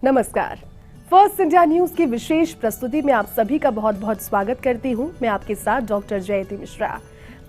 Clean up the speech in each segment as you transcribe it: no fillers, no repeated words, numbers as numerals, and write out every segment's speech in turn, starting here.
नमस्कार। First India news की विशेष प्रस्तुति में आप सभी का बहुत बहुत स्वागत करती हूं। मैं आपके साथ डॉक्टर जयती मिश्रा।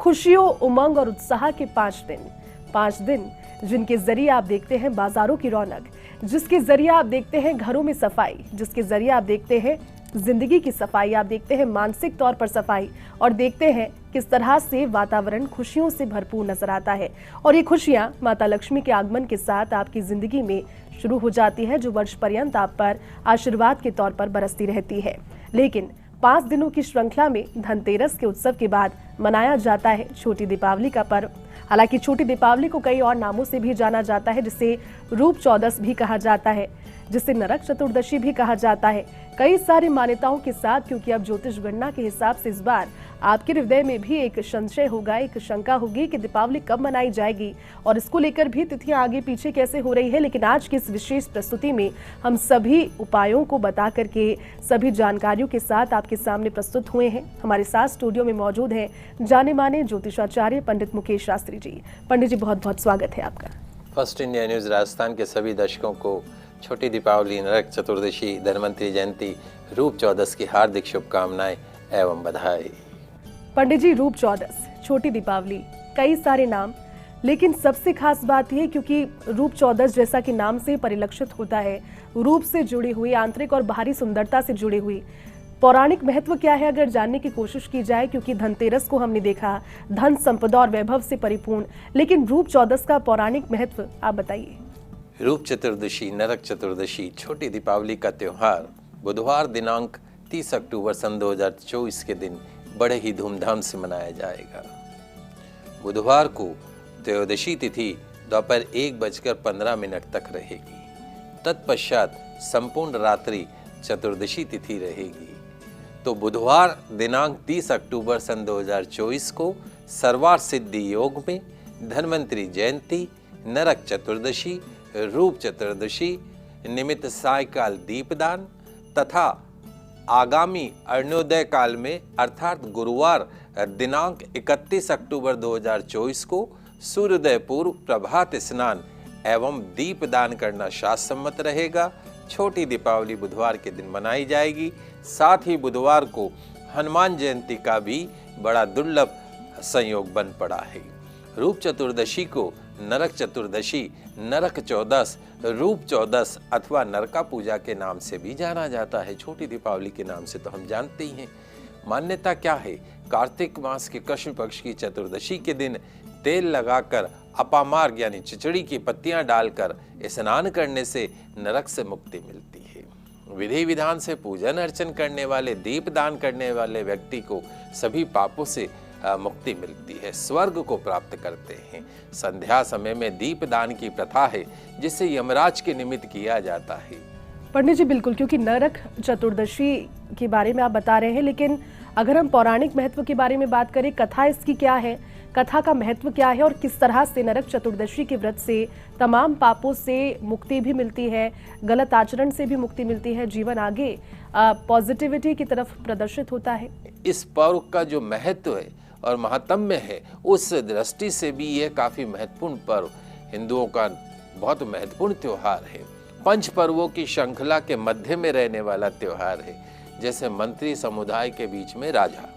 खुशियों, उमंग और उत्साह के 5 दिन जिनके जरिए आप देखते हैं बाजारों की रौनक, जिसके जरिए आप देखते हैं घरों में सफाई, जिसके जरिए आप देखते हैं जिंदगी की सफाई, आप देखते हैं मानसिक तौर पर सफाई और देखते हैं किस तरह से वातावरण खुशियों से भरपूर नजर आता है। और ये खुशियां माता लक्ष्मी के आगमन के साथ आपकी जिंदगी में शुरू हो जाती है, जो वर्ष पर्यंत आप पर आशीर्वाद के तौर पर बरसती रहती है। लेकिन 5 दिनों की श्रृंखला में धनतेरस के उत्सव के बाद मनाया जाता है छोटी दीपावली का पर्व। हालांकि छोटी दीपावली को कई और नामों से भी जाना जाता है, जिसे रूप चौदस भी कहा जाता है, जिसे नरक चतुर्दशी भी कहा जाता है। कई सारी मान्यताओं के साथ, क्योंकि अब ज्योतिष गणना के हिसाब से इस बार आपके हृदय में भी एक संशय होगा, एक शंका होगी कि दीपावली कब मनाई जाएगी और इसको लेकर भी तिथियां आगे पीछे कैसे हो रही है। लेकिन आज की इस विशेष प्रस्तुति में हम सभी उपायों को बता करके, सभी जानकारियों के साथ आपके सामने प्रस्तुत हुए हैं। हमारे साथ स्टूडियो में मौजूद हैं जाने माने ज्योतिषाचार्य पंडित मुकेश शास्त्री जी। पंडित जी, बहुत बहुत स्वागत है आपका। फर्स्ट इंडिया न्यूज राजस्थान के सभी दर्शकों को छोटी दीपावली, नरक चतुर्दशी, धन्वंतरी जयंती, रूप चौदस की हार्दिक शुभकामनाएं एवं बधाई। पंडित जी, रूप चौदस, छोटी दीपावली, कई सारे नाम, लेकिन सबसे खास बात यह, क्योंकि रूप चौदस जैसा कि नाम से परिलक्षित होता है, रूप से जुड़ी हुई, आंतरिक और बाहरी सुंदरता से जुड़ी हुई, पौराणिक महत्व क्या है अगर जानने की कोशिश की जाए? क्योंकि धनतेरस को हमने देखा धन, संपदा और वैभव से परिपूर्ण, लेकिन रूप चौदस का पौराणिक महत्व आप बताइए। रूप चतुर्दशी, नरक चतुर्दशी, छोटी दीपावली का त्योहार बुधवार दिनांक 30 अक्टूबर सन 2024 के दिन बड़े ही धूमधाम से मनाया जाएगा। बुधवार को त्रयोदशी तिथि दोपहर 1:15 तक रहेगी। तत्पश्चात संपूर्ण रात्रि चतुर्दशी तिथि रहेगी। तो बुधवार दिनांक 30 अक्टूबर सन 2024 को सर्वार्थ सिद्धि योग में धन्वंतरी जयंती, नरक चतुर्दशी, रूप चतुर्दशी निमित्त सायकाल दीपदान तथा आगामी अरुणोदय काल में अर्थात गुरुवार दिनांक 31 अक्टूबर 2024 को सूर्योदय पूर्व प्रभात स्नान एवं दीपदान करना शास्त्र सम्मत रहेगा। छोटी दीपावली बुधवार के दिन मनाई जाएगी। साथ ही बुधवार को हनुमान जयंती का भी बड़ा दुर्लभ संयोग बन पड़ा है। रूप चतुर्दशी को नरक चतुर्दशी, नरक चौदस, रूप चौदस अथवा नरका पूजा के नाम से भी जाना जाता है। छोटी दीपावली के नाम से तो हम जानते ही हैं। मान्यता क्या है? कार्तिक मास के कृष्ण पक्ष की चतुर्दशी के दिन तेल लगाकर अपामार्ग यानी चिचड़ी की पत्तियां डालकर स्नान करने से नरक से मुक्ति मिलती है। विधि विधान से पूजन अर्चन करने वाले, दीप दान करने वाले व्यक्ति को सभी पापों से मुक्ति मिलती है, स्वर्ग को प्राप्त करते हैं। संध्या समय में दीप दान की प्रथा है, जिसे यमराज के निमित्त किया जाता है। पंडित जी, बिल्कुल, क्योंकि नरक चतुर्दशी के बारे में आप बता रहे हैं, लेकिन अगर हम पौराणिक महत्व के बारे में बात करें, कथा इसकी क्या है, कथा का महत्व क्या है और किस तरह से नरक चतुर्दशी के व्रत से तमाम पापों से मुक्ति भी मिलती है, गलत आचरण से भी मुक्ति मिलती है, जीवन आगे पॉजिटिविटी की तरफ प्रदर्शित होता है। इस पर्व का जो महत्व है और महात्म्य है, उस दृष्टि से भी यह काफी महत्वपूर्ण पर्व, हिंदुओं का बहुत महत्वपूर्ण त्योहार है। पंच पर्वों की श्रृंखला के मध्य में रहने वाला त्योहार है, जैसे मंत्री समुदाय के बीच में राजा।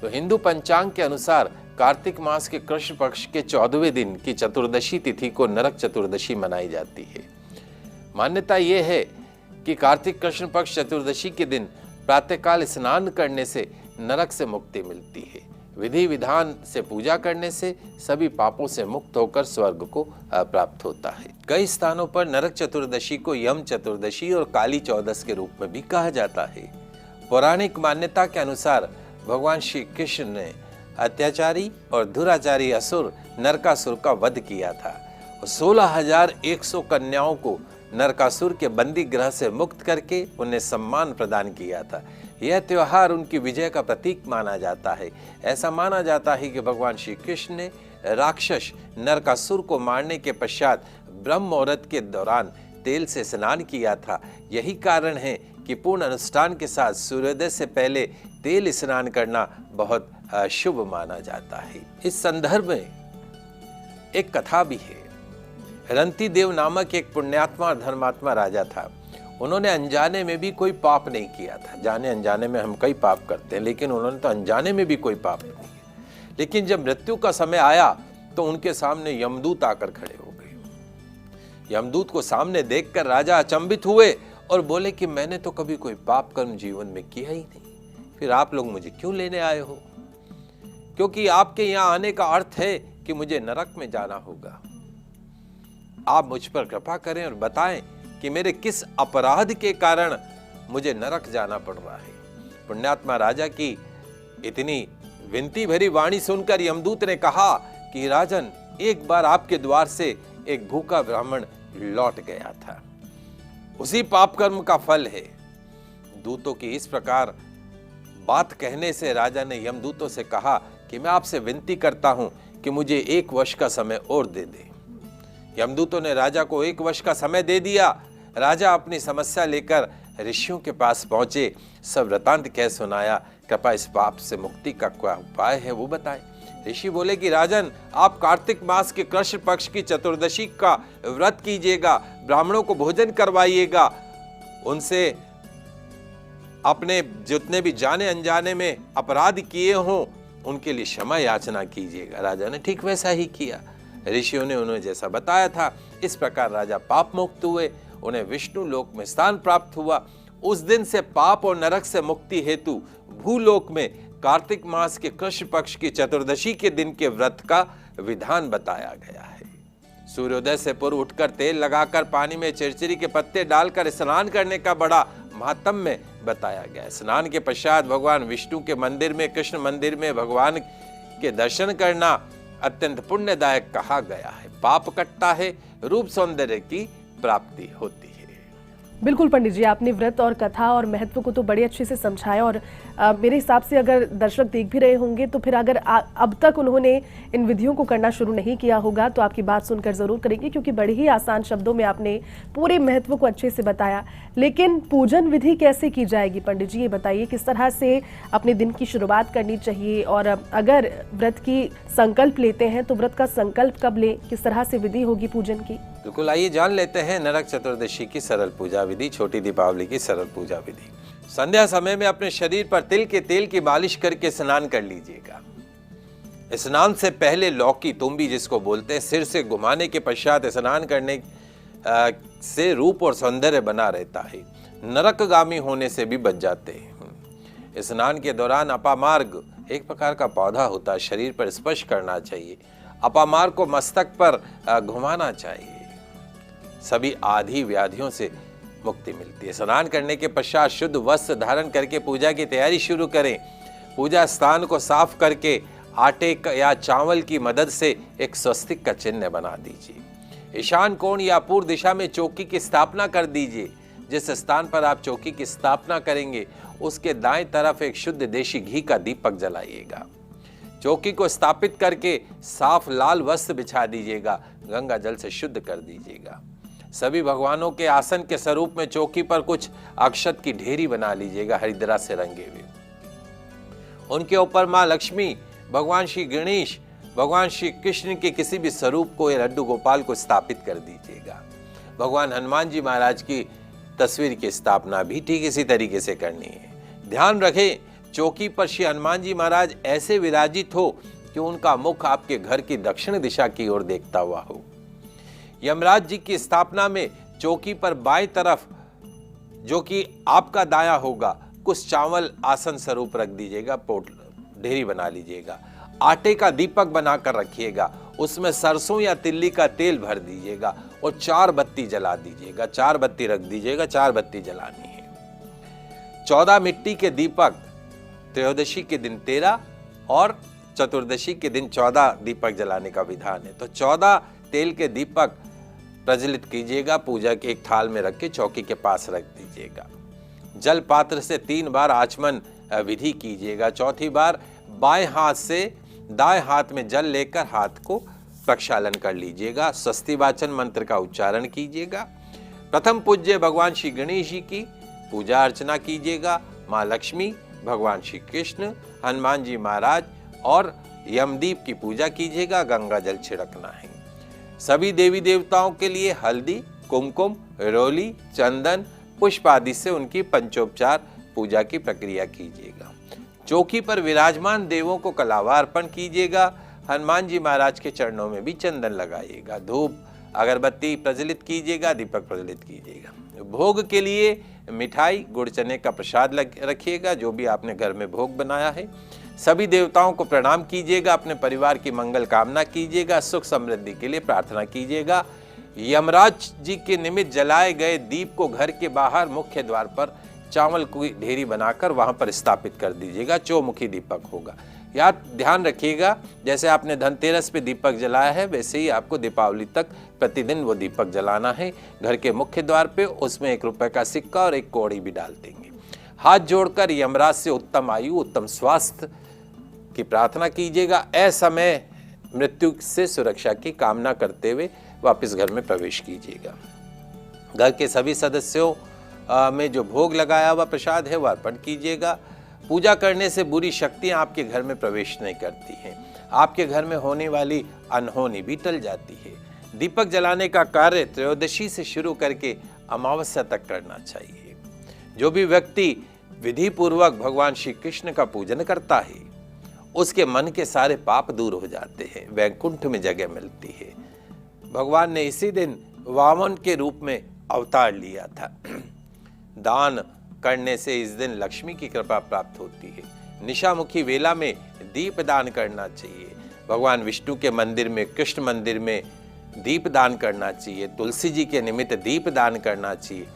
तो हिंदू पंचांग के अनुसार कार्तिक मास के कृष्ण पक्ष के 14वें दिन की चतुर्दशी तिथि को नरक चतुर्दशी मनाई जाती है। मान्यता यह है कि कार्तिक कृष्ण पक्ष चतुर्दशी के दिन प्रातःकाल स्नान करने से नरक से मुक्ति मिलती है। विधि विधान से पूजा करने से सभी पापों से मुक्त होकर स्वर्ग को प्राप्त होता है। कई स्थानों पर नरक चतुर्दशी को यम चतुर्दशी और काली चौदस के रूप में भी कहा जाता है। पौराणिक मान्यता के अनुसार भगवान श्री कृष्ण ने अत्याचारी और दुराचारी असुर नरकासुर का वध किया था। 16,100 कन्याओं को नरकासुर के बंदी गृह से मुक्त करके उन्हें सम्मान प्रदान किया था। यह त्योहार उनकी विजय का प्रतीक माना जाता है। ऐसा माना जाता है कि भगवान श्री कृष्ण ने राक्षस नरकासुर को मारने के पश्चात ब्रह्म मुहूर्त के दौरान तेल से स्नान किया था। यही कारण है कि पूर्ण अनुष्ठान के साथ सूर्योदय से पहले तेल स्नान करना बहुत शुभ माना जाता है। इस संदर्भ में एक कथा भी है। रंती देव नामक एक पुण्यात्मा और धर्मात्मा राजा था। उन्होंने अनजाने में भी कोई पाप नहीं किया था। जाने अनजाने में हम कई पाप करते हैं, लेकिन उन्होंने तो अनजाने में भी कोई पाप नहीं किया। लेकिन जब मृत्यु का समय आया तो उनके सामने यमदूत आकर खड़े हो गए। यमदूत को सामने देखकर राजा अचंभित हुए और बोले कि मैंने तो कभी कोई पाप कर्म जीवन में किया ही नहीं, फिर आप लोग मुझे क्यों लेने आए हो? क्योंकि आपके यहां आने का अर्थ है कि मुझे नरक में जाना होगा। आप मुझ पर कृपा करें और बताएं कि मेरे किस अपराध के कारण मुझे नरक जाना पड़ रहा है। पुण्यात्मा राजा की इतनी विनती भरी वाणी सुनकर यमदूत ने कहा कि राजन, एक बार आपके द्वार से एक भूखा ब्राह्मण लौट गया था, उसी पाप कर्म का फल है। दूतों की इस प्रकार बात कहने से राजा ने यमदूतों से कहा कि मैं आपसे विनती करता हूं कि मुझे 1 वर्ष का समय और दे दे। यमदूतों ने राजा को 1 वर्ष का समय दे दिया। राजा अपनी समस्या लेकर ऋषियों के पास पहुंचे, सब वृतांत कह सुनाया। कृपा इस पाप से मुक्ति का क्या उपाय है वो बताएं। ऋषि बोले कि राजन, आप कार्तिक मास के कृष्ण पक्ष की चतुर्दशी का व्रत कीजिएगा, ब्राह्मणों को भोजन करवाइएगा, उनसे अपने जितने भी जाने अनजाने में अपराध किए हों उनके लिए क्षमा याचना कीजिएगा। राजा ने ठीक वैसा ही किया। ऋषियों ने उन्हें जैसा बताया था, इस प्रकार राजा पाप मुक्त हुए, उन्हें विष्णु लोक में स्थान प्राप्त हुआ। उस दिन से पाप और नरक से मुक्ति हेतु भूलोक में कार्तिक मास के कृष्ण पक्ष की चतुर्दशी के दिन के व्रत का विधान बताया गया है। सूर्योदय से पूर्व उठकर तेल लगाकर पानी में चिरचिरी के पत्ते डालकर स्नान करने का बड़ा महात्म्य बताया गया है। स्नान के पश्चात भगवान विष्णु के मंदिर में, कृष्ण मंदिर में भगवान के दर्शन करना अत्यंत पुण्यदायक कहा गया है। पाप कटता है, रूप सौंदर्य की प्राप्ति होती है। बिल्कुल पंडित जी, आपने व्रत और कथा और महत्व को तो बड़े अच्छे से समझाया। और मेरे हिसाब से अगर दर्शक देख भी रहे होंगे तो फिर अगर अब तक उन्होंने इन विधियों को करना शुरू नहीं किया होगा तो आपकी बात सुनकर जरूर करेंगे, क्योंकि बड़े ही आसान शब्दों में आपने पूरे महत्व को अच्छे से बताया। लेकिन पूजन विधि कैसे की जाएगी पंडित जी, ये बताइए, किस तरह से अपने दिन की शुरुआत करनी चाहिए? और अगर व्रत की संकल्प लेते हैं तो व्रत का संकल्प कब लें, किस तरह से विधि होगी पूजन की? बिल्कुल, आइए जान लेते हैं नरक चतुर्दशी की सरल पूजा विधि, छोटी दीपावली की सरल पूजा विधि। संध्या समय में अपने शरीर पर तिल के तेल की मालिश करके स्नान कर लीजिएगा। स्नान से पहले लौकी, तुम्बी जिसको बोलते हैं, सिर से घुमाने के पश्चात स्नान करने से रूप और सौंदर्य बना रहता है, नरकगामी होने से भी बच जाते हैं। स्नान के दौरान अपामार्ग एक प्रकार का पौधा होता है, शरीर पर स्पर्श करना चाहिए। अपामार्ग को मस्तक पर घुमाना चाहिए। सभी आदि व्याधियों से मुक्ति मिलती है। स्नान करने के पश्चात शुद्ध वस्त्र धारण करके पूजा की तैयारी शुरू करें। पूजा स्थान को साफ करके आटे या चावल की मदद से एक स्वस्तिक का चिन्ह बना दीजिए। ईशान कोण या पूर्व दिशा में चौकी की स्थापना कर दीजिए। जिस स्थान पर आप चौकी की स्थापना करेंगे उसके दाएं तरफ एक शुद्ध देशी घी का दीपक जलाइएगा। चौकी को स्थापित करके साफ लाल वस्त्र बिछा दीजिएगा, गंगा जल से शुद्ध कर दीजिएगा। सभी भगवानों के आसन के स्वरूप में चौकी पर कुछ अक्षत की ढेरी बना लीजिएगा, हरिद्रा से रंगे हुए। उनके ऊपर माँ लक्ष्मी, भगवान श्री गणेश, भगवान श्री कृष्ण के किसी भी स्वरूप को या लड्डू गोपाल को स्थापित कर दीजिएगा। भगवान हनुमान जी महाराज की तस्वीर की स्थापना भी ठीक इसी तरीके से करनी है। ध्यान रखें, चौकी पर श्री हनुमान जी महाराज ऐसे विराजित हो कि उनका मुख आपके घर की दक्षिण दिशा की ओर देखता हुआ हो। यमराज जी की स्थापना में चौकी पर बाएं तरफ, जो कि आपका दायां होगा, कुछ चावल आसन स्वरूप रख दीजिएगा, ढेरी बना लीजिएगा। आटे का दीपक बनाकर रखिएगा, उसमें सरसों या तिल्ली का तेल भर दीजिएगा और 4 बत्ती जला दीजिएगा। 4 बत्ती रख दीजिएगा, 4 बत्ती जलानी है। 14 मिट्टी के दीपक, त्रयोदशी के दिन 13 और चतुर्दशी के दिन 14 दीपक जलाने का विधान है। तो 14 तेल के दीपक प्रज्वलित कीजिएगा, पूजा के एक थाल में रख के चौकी के पास रख दीजिएगा। जल पात्र से 3 बार आचमन विधि कीजिएगा। चौथी बार बाएं हाथ से दाएं हाथ में जल लेकर हाथ को प्रक्षालन कर लीजिएगा। स्वस्ति वाचन मंत्र का उच्चारण कीजिएगा। प्रथम पूज्य भगवान श्री गणेश जी की पूजा अर्चना कीजिएगा। माँ लक्ष्मी, भगवान श्री कृष्ण, हनुमान जी महाराज और यमदीप की पूजा कीजिएगा। गंगा जल छिड़कना है। सभी देवी देवताओं के लिए हल्दी, कुमकुम, रोली, चंदन, पुष्प आदि से उनकी पंचोपचार पूजा की प्रक्रिया कीजिएगा। चौकी पर विराजमान देवों को कलावा अर्पण कीजिएगा। हनुमान जी महाराज के चरणों में भी चंदन लगाइएगा। धूप अगरबत्ती प्रज्वलित कीजिएगा, दीपक प्रज्वलित कीजिएगा। भोग के लिए मिठाई गुड़ चने का प्रसाद रखिएगा, जो भी आपने घर में भोग बनाया है। सभी देवताओं को प्रणाम कीजिएगा, अपने परिवार की मंगल कामना कीजिएगा, सुख समृद्धि के लिए प्रार्थना कीजिएगा। यमराज जी के निमित्त जलाए गए दीप को घर के बाहर मुख्य द्वार पर चावल की ढेरी बनाकर वहां पर स्थापित कर दीजिएगा। चौमुखी दीपक होगा। याद ध्यान रखिएगा, जैसे आपने धनतेरस पे दीपक जलाया है वैसे ही आपको दीपावली तक प्रतिदिन वो दीपक जलाना है। घर के मुख्य द्वार पे उसमें 1 रुपए का सिक्का और 1 कौड़ी भी डाल देंगे। हाथ जोड़कर यमराज से उत्तम आयु उत्तम स्वास्थ्य की प्रार्थना कीजिएगा। असमय मृत्यु से सुरक्षा की कामना करते हुए वापस घर में प्रवेश कीजिएगा। घर के सभी सदस्यों में जो भोग लगाया हुआ प्रसाद है वह अर्पण कीजिएगा। पूजा करने से बुरी शक्तियां आपके घर में प्रवेश नहीं करती हैं। आपके घर में होने वाली अनहोनी भी टल जाती है। दीपक जलाने का कार्य त्रयोदशी से शुरू करके अमावस्या तक करना चाहिए। जो भी व्यक्ति विधि पूर्वक भगवान श्री कृष्ण का पूजन करता है उसके मन के सारे पाप दूर हो जाते हैं, वैकुंठ में जगह मिलती है। भगवान ने इसी दिन वामन के रूप में अवतार लिया था। दान करने से इस दिन लक्ष्मी की कृपा प्राप्त होती है। निशामुखी वेला में दीप दान करना चाहिए। भगवान विष्णु के मंदिर में, कृष्ण मंदिर में दीप दान करना चाहिए। तुलसी जी के निमित्त दीप दान करना चाहिए।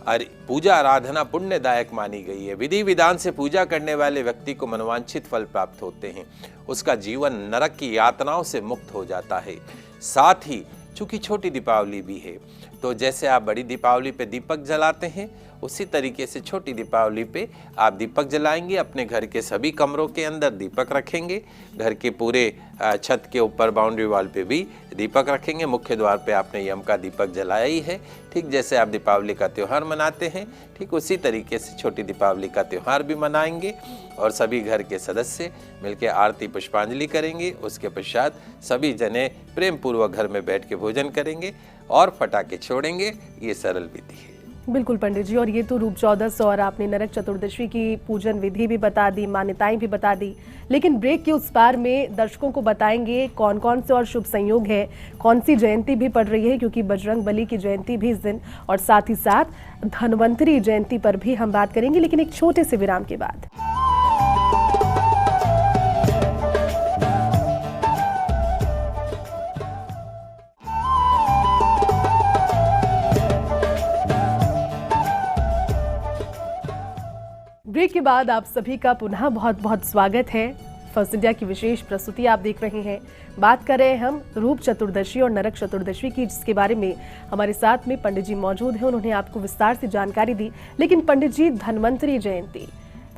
और पूजा आराधना पुण्यदायक मानी गई है। विधि विधान से पूजा करने वाले व्यक्ति को मनोवांछित फल प्राप्त होते हैं। उसका जीवन नरक की यातनाओं से मुक्त हो जाता है। साथ ही चूंकि छोटी दीपावली भी है तो जैसे आप बड़ी दीपावली पे दीपक जलाते हैं उसी तरीके से छोटी दीपावली पे आप दीपक जलाएंगे। अपने घर के सभी कमरों के अंदर दीपक रखेंगे। घर के पूरे छत के ऊपर बाउंड्री वॉल पे भी दीपक रखेंगे। मुख्य द्वार पे आपने यम का दीपक जलाया ही है। ठीक जैसे आप दीपावली का त्यौहार मनाते हैं ठीक उसी तरीके से छोटी दीपावली का त्यौहार भी मनाएंगे और सभी घर के सदस्य मिलकर आरती पुष्पांजलि करेंगे। उसके पश्चात सभी जने प्रेम पूर्वक घर में बैठ के भोजन करेंगे और पटाखे छोड़ेंगे। ये सरल विधि है। बिल्कुल पंडित जी, और ये तो रूप चौदस और आपने नरक चतुर्दशी की पूजन विधि भी बता दी, मान्यताएं भी बता दी। लेकिन ब्रेक के उस पार में दर्शकों को बताएंगे कौन कौन से और शुभ संयोग है, कौन सी जयंती भी पड़ रही है, क्योंकि बजरंग बली की जयंती भी इस दिन, और साथ ही साथ धन्वंतरी जयंती पर भी हम बात करेंगे, लेकिन एक छोटे से विराम के बाद। ब्रेक के बाद आप सभी का पुनः बहुत बहुत स्वागत है। फर्स्ट इंडिया की विशेष प्रस्तुति आप देख रहे हैं। बात कर रहे हैं हम रूप चतुर्दशी और नरक चतुर्दशी की, जिसके बारे में हमारे साथ में पंडित जी मौजूद हैं। उन्होंने आपको विस्तार से जानकारी दी। लेकिन पंडित जी, धन्वंतरी जयंती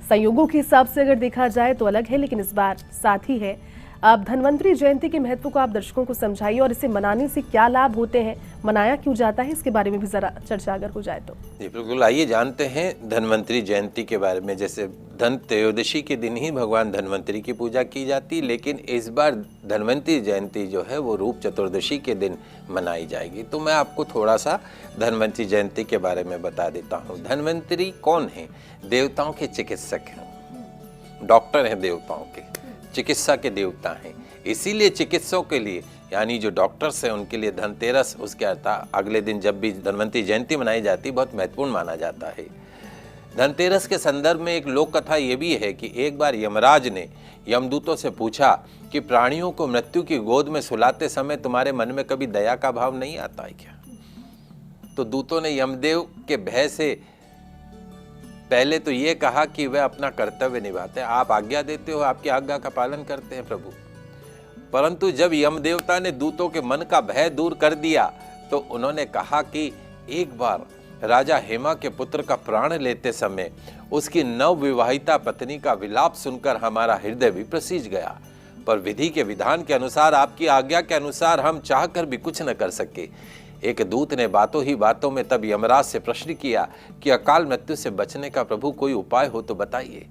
संयोगों के हिसाब से अगर देखा जाए तो अलग है, लेकिन इस बार साथ ही है। आप धन्वंतरी जयंती के महत्व को आप दर्शकों को समझाइए और इसे मनाने से क्या लाभ होते हैं, मनाया क्यों जाता है, इसके बारे में भी जरा चर्चा अगर हो जाए तो। जी बिल्कुल, आइए जानते हैं धन्वंतरी जयंती के बारे में। जैसे धन त्रयोदशी के दिन ही भगवान धन्वंतरी की पूजा की जाती, लेकिन इस बार धन्वंतरी जयंती जो है वो रूप चतुर्दशी के दिन मनाई जाएगी। तो मैं आपको थोड़ा सा धन्वंतरी जयंती के बारे में बता देता हूँ। धन्वंतरी कौन है? देवताओं के चिकित्सक हैं, डॉक्टर हैं, देवताओं के चिकित्सा के देवता हैं। इसीलिए चिकित्सकों के लिए, यानी जो डॉक्टर्स हैं उनके लिए धनतेरस, उसके अर्थ अगले दिन जब भी धन्वंतरी जयंती मनाई जाती है, बहुत महत्वपूर्ण माना जाता है। धनतेरस के संदर्भ में एक लोक कथा ये भी है कि एक बार यमराज ने यमदूतों से पूछा कि प्राणियों को मृत्यु की गोद में सुलाते समय तुम्हारे मन में कभी दया का भाव नहीं आता है क्या? तो दूतों ने यमदेव के भय से पहले तो ये कहा कि वह अपना कर्तव्य निभाते हैं, आप आज्ञा देते हो, आपकी आज्ञा का पालन करते हैं प्रभु। परंतु जब यम देवता ने दूतों के मन का भय दूर कर दिया तो उन्होंने कहा कि एक बार राजा हेमा के पुत्र का प्राण लेते समय उसकी नवविवाहिता पत्नी का विलाप सुनकर हमारा हृदय भी प्रसीज गया, पर विधि के विधान के अनुसार, आपकी आज्ञा के अनुसार हम चाहकर भी कुछ न कर सके। एक दूत ने बातों ही बातों में तब यमराज से प्रश्न किया कि अकाल मृत्यु से बचने का प्रभु कोई उपाय हो तो बताइए।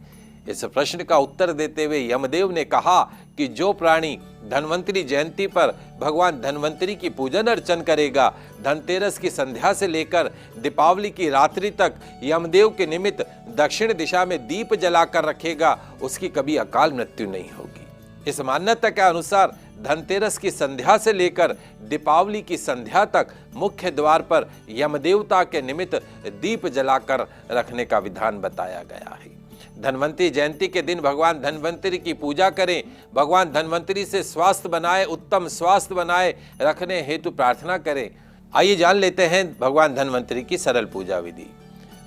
इस प्रश्न का उत्तर देते हुए यमदेव ने कहा कि जो प्राणी धन्वंतरी जयंती पर भगवान धन्वंतरी की पूजन अर्चन करेगा, धनतेरस की संध्या से लेकर दीपावली की रात्रि तक यमदेव के निमित्त दक्षिण दिशा में दीप जलाकर रखेगा, उसकी कभी अकाल मृत्यु नहीं होगी। इस मान्यता के अनुसार धनतेरस की संध्या से लेकर दीपावली की संध्या तक मुख्य द्वार पर यमदेवता के निमित्त दीप जलाकर रखने का विधान बताया गया है। धन्वंतरी जयंती के दिन भगवान धन्वंतरी की पूजा करें, भगवान धन्वंतरी से स्वास्थ्य बनाए, उत्तम स्वास्थ्य बनाए रखने हेतु प्रार्थना करें। आइए जान लेते हैं भगवान धन्वंतरी की सरल पूजा विधि।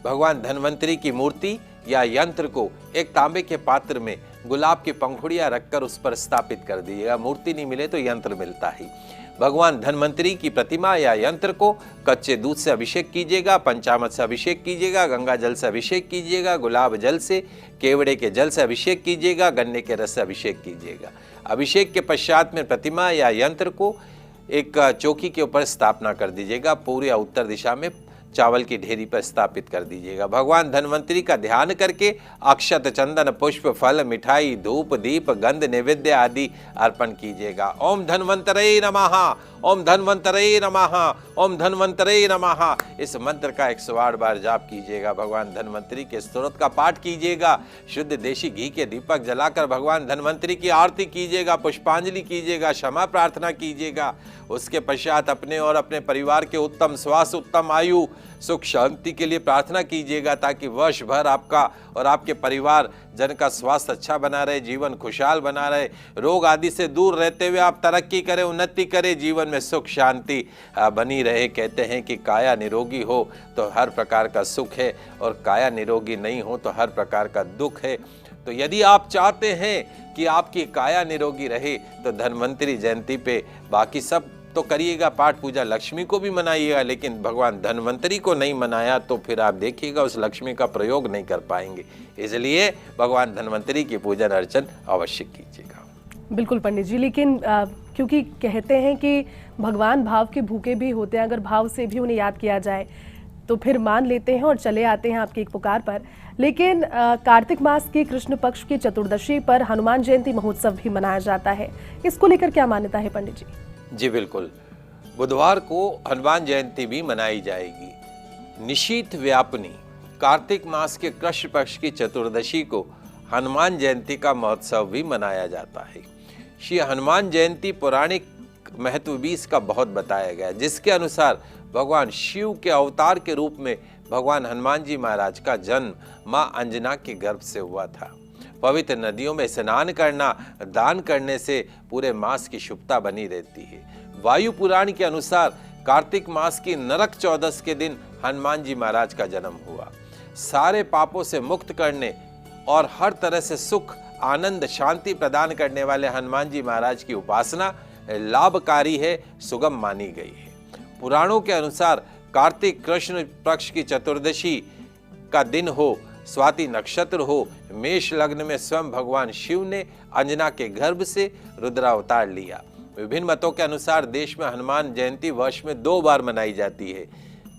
भगवान धन्वंतरी की मूर्ति या यंत्र को एक तांबे के पात्र में गुलाब की पंखुड़ियां रखकर उस पर स्थापित कर दीजिएगा। मूर्ति नहीं मिले तो यंत्र मिलता है। भगवान धन्वंतरी की प्रतिमा या यंत्र को कच्चे दूध से अभिषेक कीजिएगा, पंचामृत से अभिषेक कीजिएगा, गंगा जल से अभिषेक कीजिएगा, गुलाब जल से, केवड़े के जल से अभिषेक कीजिएगा, गन्ने के रस से अभिषेक कीजिएगा। अभिषेक के पश्चात में प्रतिमा या यंत्र को एक चौकी के ऊपर स्थापना कर दीजिएगा। पूर्व या उत्तर दिशा में चावल की ढेरी पर स्थापित कर दीजिएगा। भगवान धन्वंतरी का ध्यान करके अक्षत, चंदन, पुष्प, फल, मिठाई, धूप, दीप, गंध, नैवेद्य आदि अर्पण कीजिएगा। ओम धन्वंतरे नमः, ओम धन्वंतरे नमः, ओम धन्वंतरे नमः, इस मंत्र का 108 बार जाप कीजिएगा। भगवान धन्वंतरी के स्तोत्र का पाठ कीजिएगा। शुद्ध देशी घी के दीपक जलाकर भगवान धन्वंतरी की आरती कीजिएगा, पुष्पांजलि कीजिएगा, क्षमा प्रार्थना कीजिएगा। उसके पश्चात अपने और अपने परिवार के उत्तम स्वास्थ्य, उत्तम आयु, सुख शांति के लिए प्रार्थना कीजिएगा, ताकि वर्ष भर आपका और आपके परिवार जन का स्वास्थ्य अच्छा बना रहे, जीवन खुशहाल बना रहे, रोग आदि से दूर रहते हुए आप तरक्की करें, उन्नति करें, जीवन में सुख शांति बनी रहे। कहते हैं कि काया निरोगी हो तो हर प्रकार का सुख है, और काया निरोगी नहीं हो तो हर प्रकार का दुख है। तो यदि आप चाहते हैं कि आपकी काया निरोगी रहे तो धन्वंतरी जयंती पे बाकी सब तो करिएगा, पाठ पूजा लक्ष्मी को भी मनाइएगा, लेकिन भगवान धन्वंतरी को नहीं मनाया तो फिर आप देखिएगा उस लक्ष्मी का प्रयोग नहीं कर पाएंगे। इसलिए भगवान धन्वंतरी की पूजन अर्चन अवश्य कीजिएगा। बिल्कुल पंडित जी, लेकिन क्योंकि कहते हैं कि भगवान भाव के भूखे भी होते हैं, अगर भाव से भी उन्हें याद किया जाए तो फिर मान लेते हैं और चले आते हैं आपकी एक पुकार पर। लेकिन कार्तिक मास के कृष्ण पक्ष की चतुर्दशी पर हनुमान जयंती महोत्सव भी मनाया जाता है, इसको लेकर क्या मान्यता है पंडित जी? जी बिल्कुल, बुधवार को हनुमान जयंती भी मनाई जाएगी। निशीथ व्यापनी कार्तिक मास के कृष्ण पक्ष की चतुर्दशी को हनुमान जयंती का महोत्सव भी मनाया जाता है। श्री हनुमान जयंती पौराणिक महत्व भी इसका बहुत बताया गया, जिसके अनुसार भगवान शिव के अवतार के रूप में भगवान हनुमान जी महाराज का जन्म मां अंजना के गर्भ से हुआ था। पवित्र नदियों में स्नान करना, दान करने से पूरे मास की शुभता बनी रहती है। वायु पुराण के अनुसार कार्तिक मास की नरक चौदस के दिन हनुमान जी महाराज का जन्म हुआ। सारे पापों से मुक्त करने और हर तरह से सुख, आनंद, शांति प्रदान करने वाले हनुमान जी महाराज की उपासना लाभकारी है, सुगम मानी गई है। पुराणों के अनुसार कार्तिक कृष्ण पक्ष की चतुर्दशी का दिन हो, स्वाति नक्षत्र हो, मेष लग्न में स्वयं भगवान शिव ने अंजना के गर्भ से रुद्रावतार लिया। विभिन्न मतों के अनुसार देश में हनुमान जयंती वर्ष में 2 बार मनाई जाती है।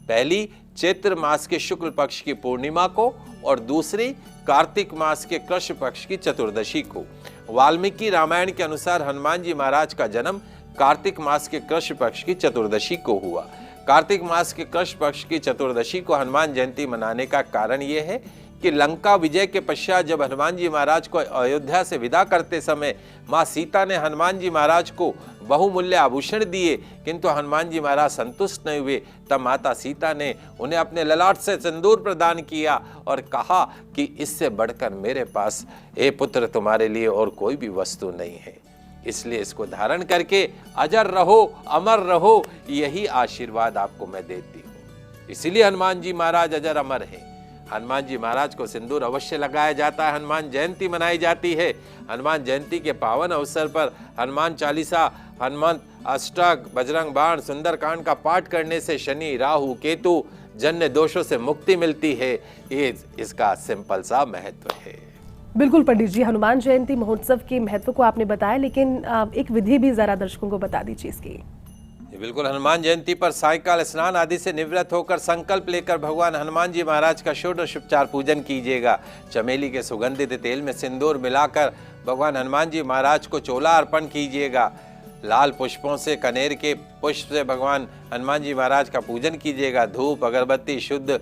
पहली चैत्र मास के शुक्ल पक्ष की पूर्णिमा को और दूसरी कार्तिक मास के कृष्ण पक्ष की चतुर्दशी को। वाल्मीकि रामायण के अनुसार हनुमान जी महाराज का जन्म कार्तिक मास के कृष्ण पक्ष की चतुर्दशी को हुआ। कार्तिक मास के कृष्ण पक्ष की चतुर्दशी को हनुमान जयंती मनाने का कारण यह है कि लंका विजय के पश्चात जब हनुमान जी महाराज को अयोध्या से विदा करते समय मां सीता ने हनुमान जी महाराज को बहुमूल्य आभूषण दिए, किंतु हनुमान जी महाराज संतुष्ट नहीं हुए। तब माता सीता ने उन्हें अपने ललाट से सिंदूर प्रदान किया और कहा कि इससे बढ़कर मेरे पास हे पुत्र तुम्हारे लिए और कोई भी वस्तु नहीं है, इसलिए इसको धारण करके अजर रहो, अमर रहो, यही आशीर्वाद आपको मैं देती हूँ। इसीलिए हनुमान जी महाराज अजर अमर हैं। हनुमान जी महाराज को सिंदूर अवश्य लगाया जाता है। हनुमान जयंती मनाई जाती है। हनुमान जयंती के पावन अवसर पर हनुमान चालीसा, हनुमान अष्टक, बजरंग बाण, सुंदरकांड का पाठ करने से शनि, राहु, केतु जन्य दोषों से मुक्ति मिलती है। ये इसका सिंपल सा महत्व है। बिल्कुल पंडित जी, हनुमान जयंती महोत्सव के महत्व को आपने बताया, लेकिन एक विधि भी जरा दर्शकों को बता दीजिए इसकी। बिल्कुल, हनुमान जयंती पर सायंकाल स्नान आदि से निवृत्त होकर संकल्प लेकर भगवान हनुमान जी महाराज का षोडशोपचार पूजन कीजिएगा। चमेली के सुगंधित तेल में सिंदूर मिलाकर भगवान हनुमान जी महाराज को चोला अर्पण कीजिएगा। लाल पुष्पों से, कनेर के पुष्प से भगवान हनुमान जी महाराज का पूजन कीजिएगा। धूप, अगरबत्ती, शुद्ध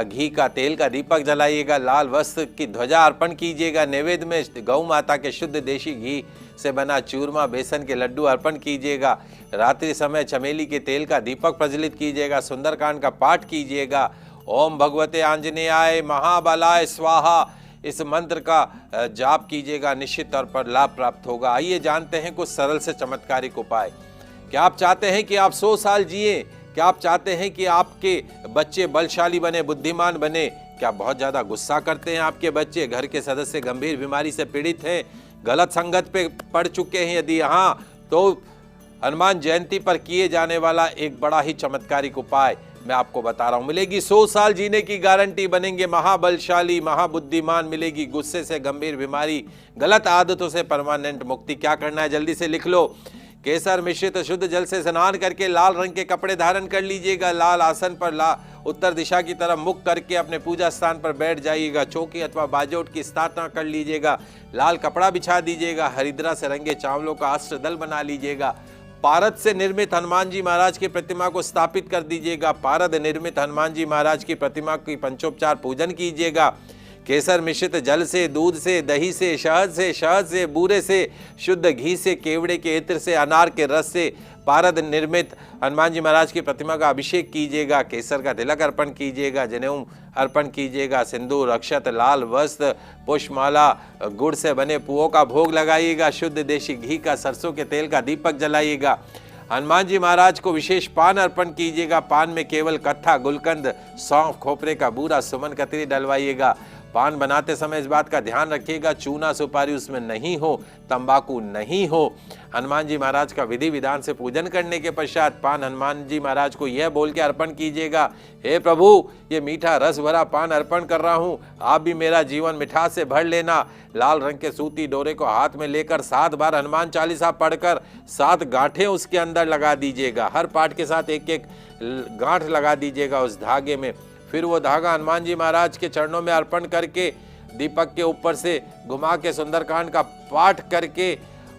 घी का, तेल का दीपक जलाइएगा। लाल वस्त्र की ध्वजा अर्पण कीजिएगा। नैवेद्य में गौ माता के शुद्ध देशी घी से बना चूरमा, बेसन के लड्डू अर्पण कीजिएगा। रात्रि समय चमेली के तेल का दीपक प्रज्वलित कीजिएगा। सुंदरकांड का पाठ कीजिएगा। ओम भगवते आंजनेयाय महाबलाय स्वाहा, इस मंत्र का जाप कीजिएगा। निश्चित तौर पर लाभ प्राप्त होगा। आइए जानते हैं कुछ सरल से चमत्कारिक उपाय। क्या आप चाहते हैं कि आप 100 साल जिए? क्या आप चाहते हैं कि आपके बच्चे बलशाली बने, बुद्धिमान बने? क्या बहुत ज़्यादा गुस्सा करते हैं आपके बच्चे? घर के सदस्य गंभीर बीमारी से पीड़ित हैं, गलत संगत पे पड़ चुके हैं? यदि हाँ, तो हनुमान जयंती पर किए जाने वाला एक बड़ा ही चमत्कारिक उपाय मैं आपको बता रहा हूं। मिलेगी 100 साल जीने की गारंटी, बनेंगे महाबलशाली, महाबुद्धिमान, मिलेगी गुस्से से गंभीर बीमारी, गलत आदतों से परमानेंट मुक्ति। क्या करना है जल्दी से लिख लो। केसर मिश्रित शुद्ध जल से स्नान करके लाल रंग के कपड़े धारण कर लीजिएगा। लाल आसन पर उत्तर दिशा की तरफ मुख करके अपने पूजा स्थान पर बैठ जाइएगा। चौकी अथवा बाजोट की स्थापना कर लीजिएगा। लाल कपड़ा बिछा दीजिएगा। हरिद्रा से रंगे चावलों का अष्टदल बना लीजिएगा। पारद से निर्मित हनुमान जी महाराज की प्रतिमा को स्थापित कर दीजिएगा। पारद निर्मित हनुमान जी महाराज की प्रतिमा की पंचोपचार पूजन कीजिएगा। केसर मिश्रित जल से, दूध से, दही से, शहद से, बूरे से, शुद्ध घी से, केवड़े के इत्र से, अनार के रस से पारद निर्मित हनुमान जी महाराज की प्रतिमा का अभिषेक कीजिएगा। केसर का तिलक अर्पण कीजिएगा। जनेऊ अर्पण कीजिएगा। सिंदूर, अक्षत, लाल वस्त्र, पुष्पमाला, गुड़ से बने पुओं का भोग लगाइएगा। शुद्ध देशी घी का, सरसों के तेल का दीपक जलाइएगा। हनुमान जी महाराज को विशेष पान अर्पण कीजिएगा। पान में केवल कत्था, गुलकंद, सौंफ, खोपरे का बूरा, सुमन कतरी डलवाइएगा। पान बनाते समय इस बात का ध्यान रखिएगा, चूना सुपारी उसमें नहीं हो, तंबाकू नहीं हो। हनुमान जी महाराज का विधि विधान से पूजन करने के पश्चात पान हनुमान जी महाराज को यह बोल के अर्पण कीजिएगा, हे प्रभु, ये मीठा रस भरा पान अर्पण कर रहा हूँ, आप भी मेरा जीवन मिठास से भर लेना। लाल रंग के सूती डोरे को हाथ में लेकर 7 बार हनुमान चालीसा पढ़कर 7 गांठें उसके अंदर लगा दीजिएगा। हर पाठ के साथ एक एक गांठ लगा दीजिएगा उस धागे में। फिर वो धागा हनुमान जी महाराज के चरणों में अर्पण करके दीपक के ऊपर से घुमा के सुंदरकांड का पाठ करके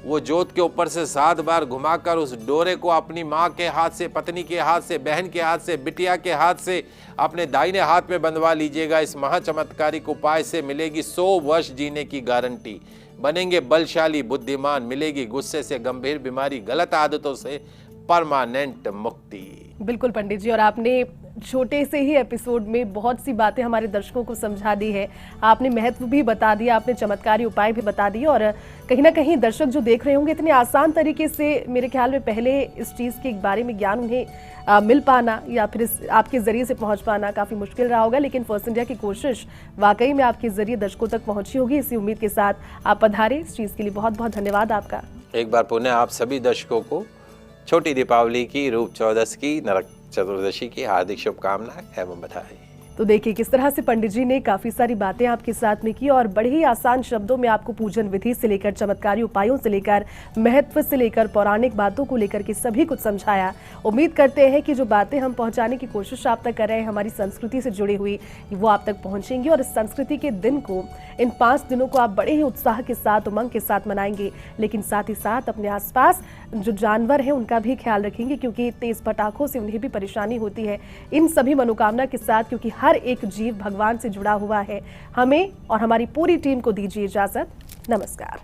वो जोत के ऊपर से 7 बार घुमाकर उस डोरे को अपनी माँ के हाथ से, पत्नी के हाथ से, बहन के हाथ से, बिटिया के हाथ से अपने दाहिने हाथ में बंधवा लीजिएगा। इस महाचमत्कारिक उपाय से मिलेगी 100 वर्ष जीने की गारंटी, बनेंगे बलशाली, बुद्धिमान, मिलेगी गुस्से से गंभीर बीमारी, गलत आदतों से परमानेंट मुक्ति। बिल्कुल पंडित जी, और आपने छोटे से ही एपिसोड में बहुत सी बातें हमारे दर्शकों को समझा दी है। आपने महत्व भी बता दिया, आपने चमत्कारी उपाय भी बता दिए, और कहीं ना कहीं दर्शक जो देख रहे होंगे इतने आसान तरीके से, मेरे ख्याल में पहले इस चीज़ के बारे में ज्ञान उन्हें मिल पाना या फिर आपके जरिए से पहुंच पाना काफ़ी मुश्किल रहा होगा। लेकिन फर्स्ट इंडिया की कोशिश वाकई में आपके जरिए दर्शकों तक पहुंची होगी, इसी उम्मीद के साथ आप पधारे। इस चीज़ के लिए बहुत बहुत धन्यवाद आपका। एक बार पुनः आप सभी दर्शकों को छोटी दीपावली की, रूप चौदस की, नरक चतुर्दशी की हार्दिक शुभकामनाएं एवं बधाई। तो देखिए किस तरह से पंडित जी ने काफी सारी बातें आपके साथ में की और बड़े ही आसान शब्दों में आपको पूजन विधि से लेकर चमत्कारी उपायों से लेकर महत्व से लेकर पौराणिक बातों को लेकर के सभी कुछ समझाया। उम्मीद करते हैं कि जो बातें हम पहुंचाने की कोशिश आप तक कर रहे हैं, हमारी संस्कृति से जुड़ी हुई, वो आप तक पहुंचेंगी और इस संस्कृति के दिन को, इन 5 दिनों को आप बड़े ही उत्साह के साथ, उमंग के साथ मनाएंगे। लेकिन साथ ही साथ अपने आसपास जो जानवर हैं उनका भी ख्याल रखेंगे, क्योंकि तेज पटाखों से उन्हें भी परेशानी होती है। इन सभी मनोकामना के साथ, क्योंकि हर एक जीव भगवान से जुड़ा हुआ है, हमें और हमारी पूरी टीम को दीजिए इजाजत। नमस्कार।